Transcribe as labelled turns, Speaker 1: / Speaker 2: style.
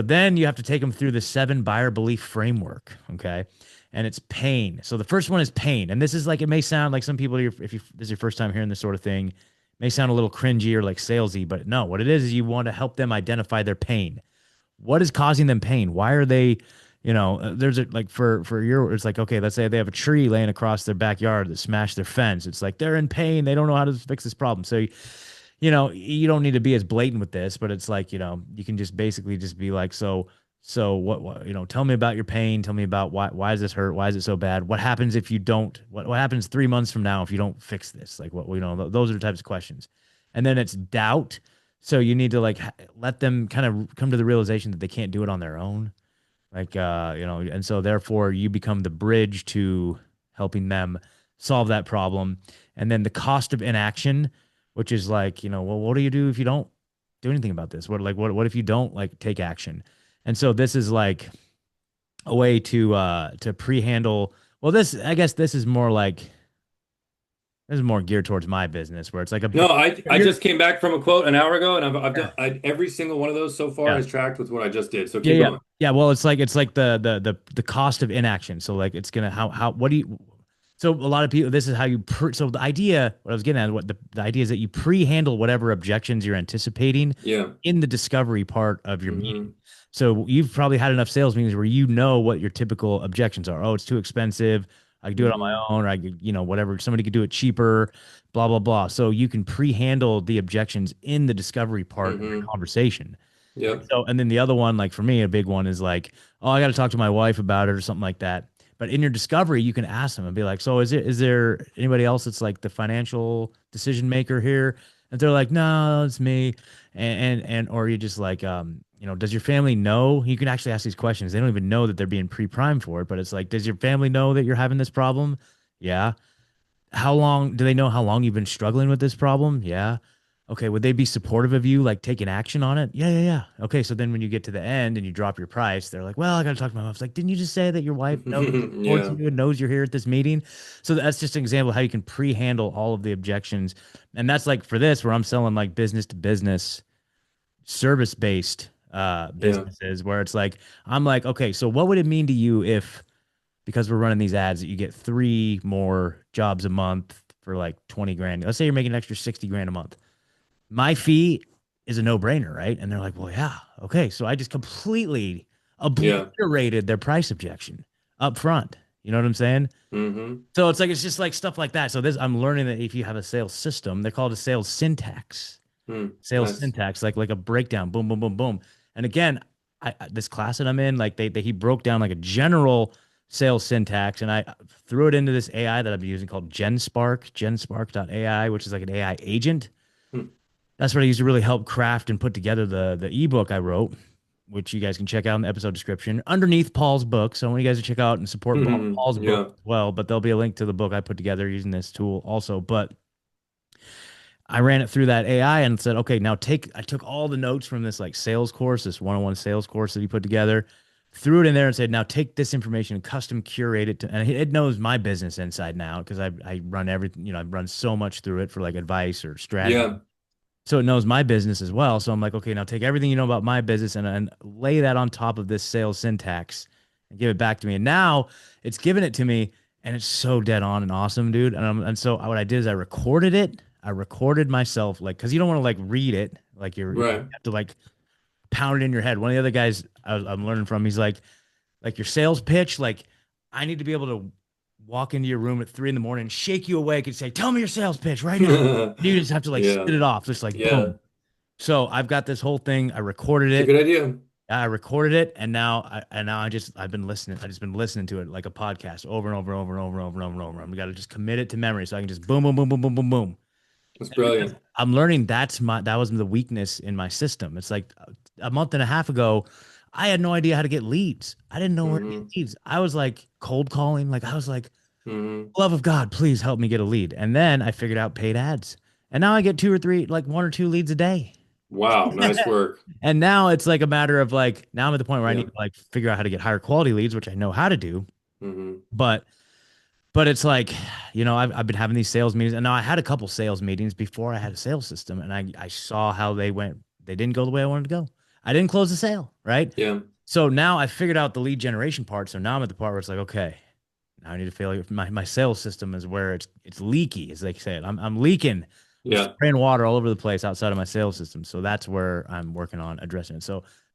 Speaker 1: But then you have to take them through the 7 buyer belief framework. Okay. And it's pain. So the first one is pain. And this is like, it may sound like some people, if you, this is your first time hearing this sort of thing, may sound a little cringy or like salesy, but no, what it is you want to help them identify their pain. What is causing them pain? Why are they, there's a, like for your, it's like, okay, let's say they have a tree laying across their backyard that smashed their fence. It's like they're in pain. They don't know how to fix this problem. So, you don't need to be as blatant with this, but it's like, you can just basically just be like, so what, tell me about your pain. Tell me about why does this hurt? Why is it so bad? What happens if you don't, what happens 3 months from now if you don't fix this? Like what, those are the types of questions. And then it's doubt. So you need to like let them kind of come to the realization that they can't do it on their own. Like, and so therefore you become the bridge to helping them solve that problem. And then the cost of inaction, which is like, well, what do you do if you don't do anything about this? What if you don't like take action? And so this is like a way to pre-handle. Well, I guess this is more geared towards my business where it's like
Speaker 2: No, I
Speaker 1: you're,
Speaker 2: just came back from a quote an hour ago, and I've
Speaker 1: yeah,
Speaker 2: done every single one of those so far
Speaker 1: yeah,
Speaker 2: has tracked with what I just did. So
Speaker 1: yeah,
Speaker 2: keep
Speaker 1: yeah.
Speaker 2: going.
Speaker 1: Yeah, well, it's like the cost of inaction. So like it's gonna how what do you so a lot of people this is how you so the idea what I was getting at what the idea is that you pre-handle whatever objections you're anticipating
Speaker 2: Yeah.
Speaker 1: in the discovery part of your meeting.
Speaker 2: Hmm.
Speaker 1: So you've probably had enough sales meetings where you know what your typical objections are. Oh, it's too expensive. I can do it on my
Speaker 2: Hmm.
Speaker 1: own, or I could, whatever. Somebody could do it cheaper, blah, blah, blah. So you can pre-handle the objections in the discovery part of your
Speaker 2: Hmm.
Speaker 1: conversation. And
Speaker 2: Yep.
Speaker 1: so, and then the other one, like for me, a big one is like, oh, I got to talk to my wife about it or something like that. But in your discovery, you can ask them and be like, so is there anybody else that's like the financial decision maker here? And they're like, no, it's me. Or you just like, does your family know? You can actually ask these questions. They don't even know that they're being pre-primed for it, but it's like, does your family know that you're having this problem? Yeah. How long do they know how long you've been struggling with this problem? Yeah. Okay. Would they be supportive of you, like taking action on it? Yeah, yeah, yeah. Okay. So then when you get to the end and you drop your price, they're like, well, I got to talk to my wife. It's like, didn't you just say that your wife knows, supports
Speaker 2: Yeah.
Speaker 1: you and knows you're here at this meeting? So that's just an example of how you can pre-handle all of the objections. And that's like for this, where I'm selling like business to business, service based
Speaker 2: Yeah.
Speaker 1: businesses, where it's like, I'm like, okay, so what would it mean to you if because we're running these ads that you get 3 more jobs a month for like 20 grand. Let's say you're making an extra 60 grand a month. My fee is a no brainer, right? And they're like, well, yeah. Okay. So I just completely
Speaker 2: Yeah.
Speaker 1: obliterated their price objection up front. You know what I'm saying?
Speaker 2: Hmm.
Speaker 1: So it's just like stuff like that. So this, I'm learning that if you have a sales system, they're called a sales syntax, sales
Speaker 2: Nice.
Speaker 1: syntax, like a breakdown, boom, boom, boom, boom. And again, this class that I'm in, like he broke down like a general sales syntax, and I threw it into this AI that I've been using called GenSpark.ai, which is like an AI agent.
Speaker 2: Hmm.
Speaker 1: That's what I used to really help craft and put together the ebook I wrote, which you guys can check out in the episode description underneath Paul's book. So I want you guys to check out and support Paul's book
Speaker 2: Yeah.
Speaker 1: as well. But there'll be a link to the book I put together using this tool also. But I ran it through that AI and said, okay, now I took all the notes from this like sales course, this one-on-one sales course that he put together, threw it in there and said, now take this information and custom curate it to, and it knows my business inside now because I run everything, I run so much through it for like advice or strategy.
Speaker 2: Yeah.
Speaker 1: So it knows my business as well. So I'm like, okay, now take everything you know about my business and lay that on top of this sales syntax and give it back to me. And now it's giving it to me and it's so dead on and awesome, dude. And so what I did is I recorded it. I recorded myself like, cause you don't want to like read it. Like you
Speaker 2: Right.
Speaker 1: have to like pound it in your head. One of the other guys I'm learning from, he's like your sales pitch, like I need to be able to walk into your room at 3 in the morning, shake you awake, and say, "Tell me your sales pitch right now." You just have to like
Speaker 2: Yeah.
Speaker 1: spit it off, just like
Speaker 2: Yeah.
Speaker 1: boom. So I've got this whole thing. I recorded
Speaker 2: It's a
Speaker 1: it.
Speaker 2: good idea.
Speaker 1: I recorded it, and now I've been listening. I just been listening to it like a podcast over and over and over and over and over and over and over. I'm got to just commit it to memory, so I can just boom, boom, boom, boom, boom, boom, boom.
Speaker 2: That's
Speaker 1: And because
Speaker 2: brilliant.
Speaker 1: I'm learning that was the weakness in my system. It's like a month and a half ago, I had no idea how to get leads. I didn't know where to get
Speaker 2: Hmm.
Speaker 1: leads. I was like cold calling. Like I was like,
Speaker 2: Hmm.
Speaker 1: love of God, please help me get a lead. And then I figured out paid ads. And now I get two or three, like 1 or 2 leads a day.
Speaker 2: Wow. Nice work.
Speaker 1: And now it's like a matter of like, now I'm at the point where I need
Speaker 2: Yeah.
Speaker 1: to like figure out how to get higher quality leads, which I know how to do.
Speaker 2: Hmm.
Speaker 1: But it's like, I've been having these sales meetings and now I had a couple sales meetings before I had a sales system and I saw how they went. They didn't go the way I wanted to go. I didn't close the sale, right?
Speaker 2: Yeah.
Speaker 1: So now I figured out the lead generation part. So now I'm at the part where it's like, okay, now I need to fail. My sales system is where it's leaky, as they say it. I'm leaking. I'm
Speaker 2: Yeah.
Speaker 1: spraying water all over the place outside of my sales system. So that's where I'm working on addressing it. So